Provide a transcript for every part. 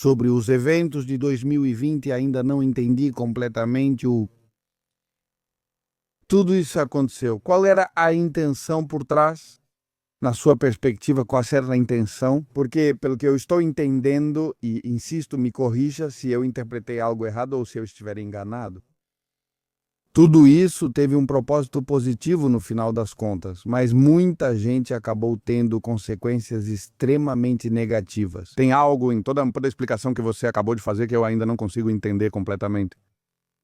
sobre os eventos de 2020, ainda não entendi completamente tudo isso aconteceu. Qual era a intenção por trás? Na sua perspectiva, qual era a intenção? Porque, pelo que eu estou entendendo, e insisto, me corrija se eu interpretei algo errado ou se eu estiver enganado, tudo isso teve um propósito positivo no final das contas, mas muita gente acabou tendo consequências extremamente negativas. Tem algo em toda a explicação que você acabou de fazer que eu ainda não consigo entender completamente.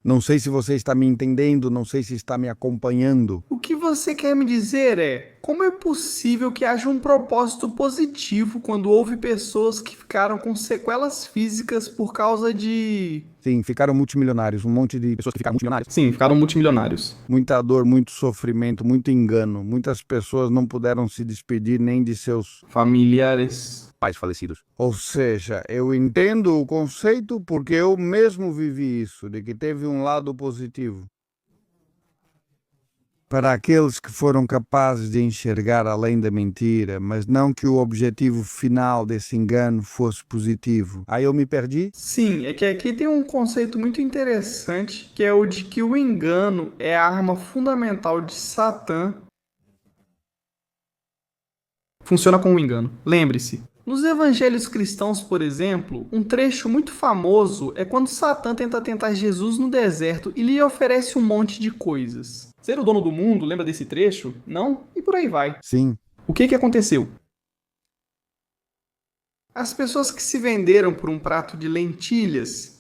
Não sei se você está me entendendo, não sei se está me acompanhando. O que você quer me dizer é, como é possível que haja um propósito positivo quando houve pessoas que ficaram com sequelas físicas por causa de... Sim, ficaram multimilionários, um monte de pessoas que ficaram multimilionárias. Sim, ficaram multimilionários. Muita dor, muito sofrimento, muito engano. Muitas pessoas não puderam se despedir nem de seus Familiares. pais falecidos. Ou seja, eu entendo o conceito porque eu mesmo vivi isso, de que teve um lado positivo. Para aqueles que foram capazes de enxergar além da mentira, mas não que o objetivo final desse engano fosse positivo. Aí eu me perdi? Sim, é que aqui tem um conceito muito interessante, que é o de que o engano é a arma fundamental de Satã. Funciona com o engano. Lembre-se, nos evangelhos cristãos, por exemplo, um trecho muito famoso é quando Satã tenta tentar Jesus no deserto e lhe oferece um monte de coisas. Ser o dono do mundo, lembra desse trecho? Não? E por aí vai. Sim. O que aconteceu? As pessoas que se venderam por um prato de lentilhas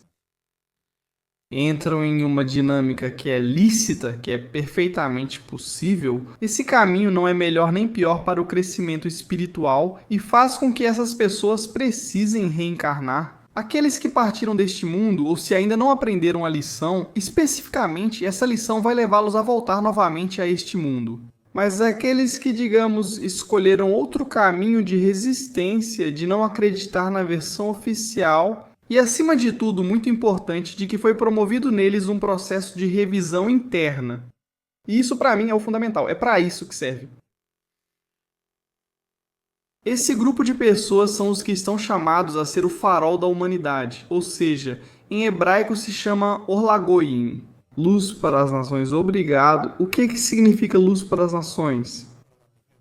entram em uma dinâmica que é lícita, que é perfeitamente possível. Esse caminho não é melhor nem pior para o crescimento espiritual e faz com que essas pessoas precisem reencarnar. Aqueles que partiram deste mundo, ou se ainda não aprenderam a lição, especificamente essa lição vai levá-los a voltar novamente a este mundo. Mas aqueles que, digamos, escolheram outro caminho de resistência, de não acreditar na versão oficial, e acima de tudo, muito importante, de que foi promovido neles um processo de revisão interna. E isso para mim é o fundamental, é para isso que serve. Esse grupo de pessoas são os que estão chamados a ser o farol da humanidade, ou seja, em hebraico se chama Orlagoim. Luz para as nações, obrigado. O que significa luz para as nações?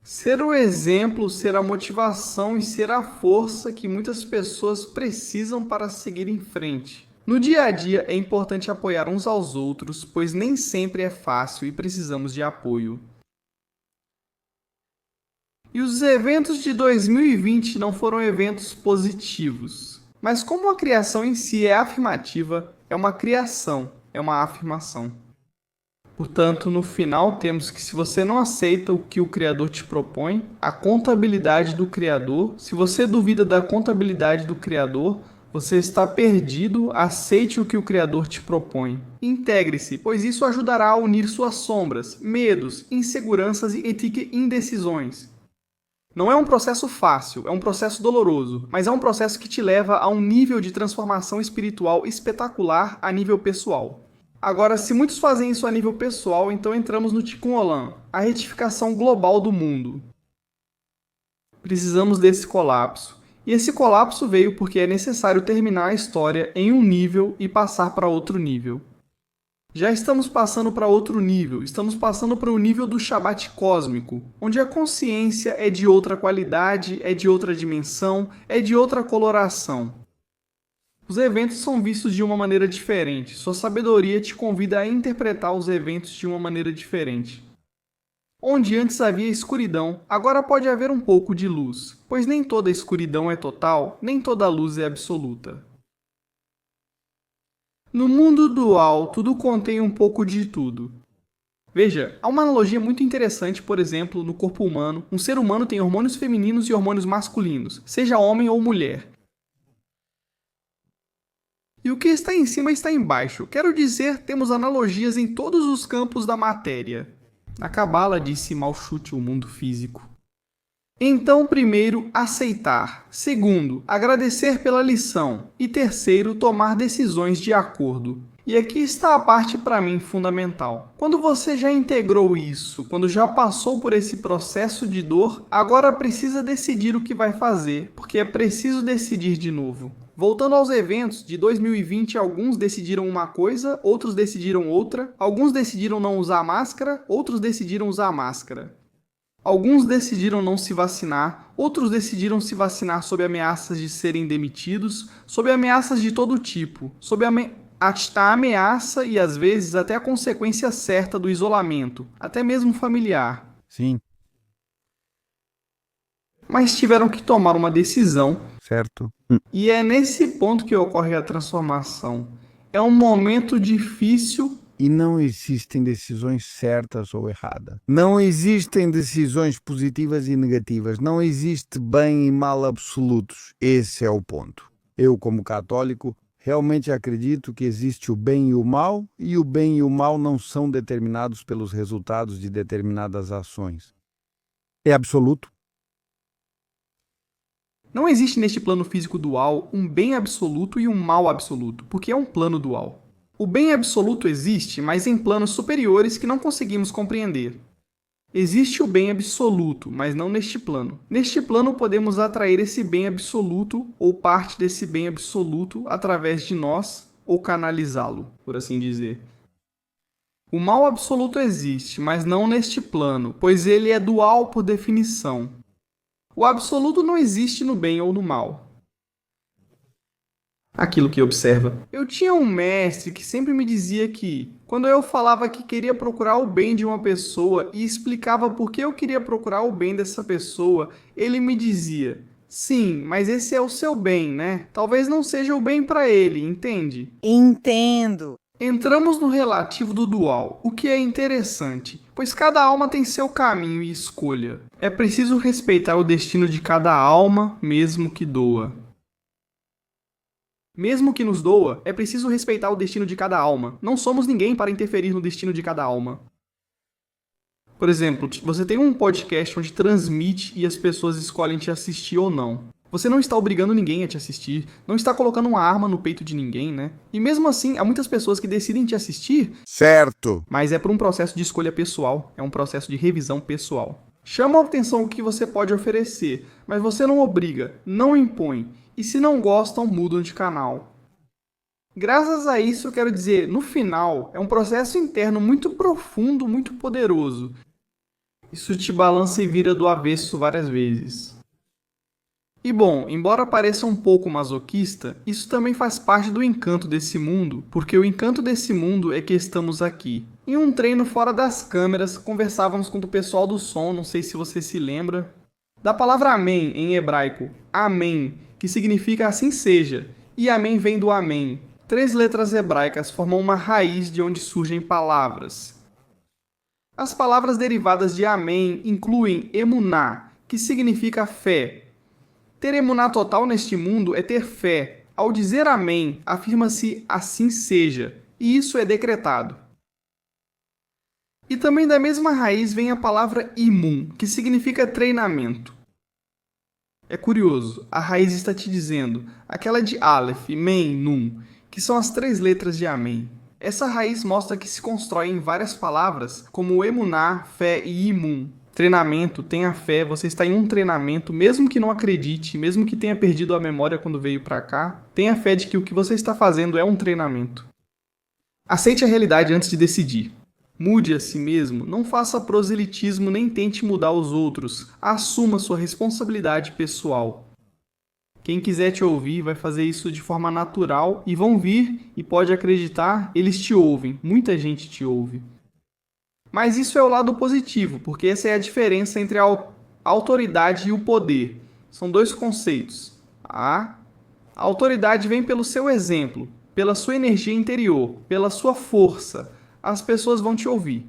Ser o exemplo, ser a motivação e ser a força que muitas pessoas precisam para seguir em frente. No dia a dia é importante apoiar uns aos outros, pois nem sempre é fácil e precisamos de apoio. E os eventos de 2020 não foram eventos positivos. Mas como a criação em si é afirmativa, é uma criação, é uma afirmação. Portanto, no final temos que se você não aceita o que o Criador te propõe, a contabilidade do Criador, se você duvida da contabilidade do Criador, você está perdido, aceite o que o Criador te propõe. Integre-se, pois isso ajudará a unir suas sombras, medos, inseguranças e indecisões. Não é um processo fácil, é um processo doloroso, mas é um processo que te leva a um nível de transformação espiritual espetacular a nível pessoal. Agora, se muitos fazem isso a nível pessoal, então entramos no Tikkun Olam, a retificação global do mundo. Precisamos desse colapso. E esse colapso veio porque é necessário terminar a história em um nível e passar para outro nível. Já estamos passando para outro nível, estamos passando para o nível do Shabbat cósmico, onde a consciência é de outra qualidade, é de outra dimensão, é de outra coloração. Os eventos são vistos de uma maneira diferente, sua sabedoria te convida a interpretar os eventos de uma maneira diferente. Onde antes havia escuridão, agora pode haver um pouco de luz, pois nem toda escuridão é total, nem toda luz é absoluta. No mundo dual, tudo contém um pouco de tudo. Veja, há uma analogia muito interessante, por exemplo, no corpo humano. Um ser humano tem hormônios femininos e hormônios masculinos, seja homem ou mulher. E o que está em cima está embaixo. Quero dizer, temos analogias em todos os campos da matéria. A Cabala disse Malchut, o mundo físico. Então, primeiro, aceitar. Segundo, agradecer pela lição. E terceiro, tomar decisões de acordo. E aqui está a parte para mim fundamental. Quando você já integrou isso, quando já passou por esse processo de dor, agora precisa decidir o que vai fazer, porque é preciso decidir de novo. Voltando aos eventos de 2020, alguns decidiram uma coisa, outros decidiram outra. Alguns decidiram não usar máscara, outros decidiram usar máscara. Alguns decidiram não se vacinar, outros decidiram se vacinar sob ameaças de serem demitidos, sob ameaças de todo tipo, sob a ameaça e às vezes até a consequência certa do isolamento, até mesmo familiar. Sim, Mas tiveram que tomar uma decisão. certo. E é nesse ponto que ocorre a transformação. É um momento difícil. E não existem decisões certas ou erradas. Não existem decisões positivas e negativas. Não existe bem e mal absolutos. Esse é o ponto. Eu, como católico, realmente acredito que existe o bem e o bem e o mal não são determinados pelos resultados de determinadas ações. É absoluto. Não existe neste plano físico dual um bem absoluto e um mal absoluto, porque é um plano dual. O bem absoluto existe, mas em planos superiores que não conseguimos compreender. Existe o bem absoluto, mas não neste plano. Neste plano podemos atrair esse bem absoluto ou parte desse bem absoluto através de nós ou canalizá-lo, por assim dizer. O mal absoluto existe, mas não neste plano, pois ele é dual por definição. O absoluto não existe no bem ou no mal. Aquilo que observa. Eu tinha um mestre que sempre me dizia que, quando eu falava que queria procurar o bem de uma pessoa e explicava por que eu queria procurar o bem dessa pessoa, ele me dizia: sim, mas esse é o seu bem, né? Talvez não seja o bem para ele, entende? Entendo. Entramos no relativo do dual, o que é interessante, pois cada alma tem seu caminho e escolha. É preciso respeitar o destino de cada alma, mesmo que doa. Mesmo que nos doa, é preciso respeitar o destino de cada alma. Não somos ninguém para interferir no destino de cada alma. Por exemplo, você tem um podcast onde transmite e as pessoas escolhem te assistir ou não. Você não está obrigando ninguém a te assistir, não está colocando uma arma no peito de ninguém, né? E mesmo assim, há muitas pessoas que decidem te assistir, Certo. mas é por um processo de escolha pessoal, é um processo de revisão pessoal. Chama a atenção o que você pode oferecer, mas você não obriga, não impõe. E se não gostam, mudam de canal. Graças a isso, eu quero dizer, no final, é um processo interno muito profundo, muito poderoso. Isso te balança e vira do avesso várias vezes. E bom, embora pareça um pouco masoquista, isso também faz parte do encanto desse mundo, porque o encanto desse mundo é que estamos aqui. Em um treino fora das câmeras, conversávamos com o pessoal do som, não sei se você se lembra, da palavra amém em hebraico, amém, que significa assim seja, e amém vem do amém. 3 letras hebraicas formam uma raiz de onde surgem palavras. As palavras derivadas de amém incluem emuná, que significa fé. Ter emuná total neste mundo é ter fé. Ao dizer amém, afirma-se assim seja, e isso é decretado. E também da mesma raiz vem a palavra imun, que significa treinamento. É curioso, a raiz está te dizendo, aquela de Aleph, Mem, Nun, que são as 3 letras de Amém. Essa raiz mostra que se constrói em várias palavras, como emuná, fé e imun. Treinamento, tenha fé, você está em um treinamento, mesmo que não acredite, mesmo que tenha perdido a memória quando veio para cá, tenha fé de que o que você está fazendo é um treinamento. Aceite a realidade antes de decidir. Mude a si mesmo, não faça proselitismo nem tente mudar os outros. Assuma sua responsabilidade pessoal. Quem quiser te ouvir vai fazer isso de forma natural e vão vir, e pode acreditar, eles te ouvem. Muita gente te ouve. Mas isso é o lado positivo, porque essa é a diferença entre a autoridade e o poder. São 2 conceitos. A autoridade vem pelo seu exemplo, pela sua energia interior, pela sua força. As pessoas vão te ouvir.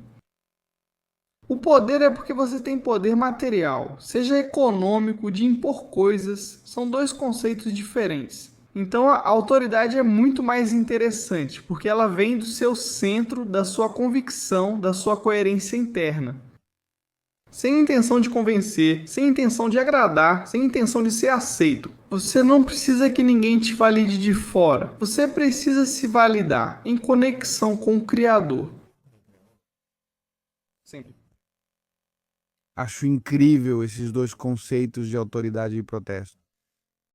O poder é porque você tem poder material, seja econômico, de impor coisas, são 2 conceitos diferentes. Então a autoridade é muito mais interessante, porque ela vem do seu centro, da sua convicção, da sua coerência interna. Sem intenção de convencer, sem intenção de agradar, sem intenção de ser aceito. Você não precisa que ninguém te valide de fora. Você precisa se validar em conexão com o Criador. Sempre. Acho incrível esses 2 conceitos de autoridade e protesto.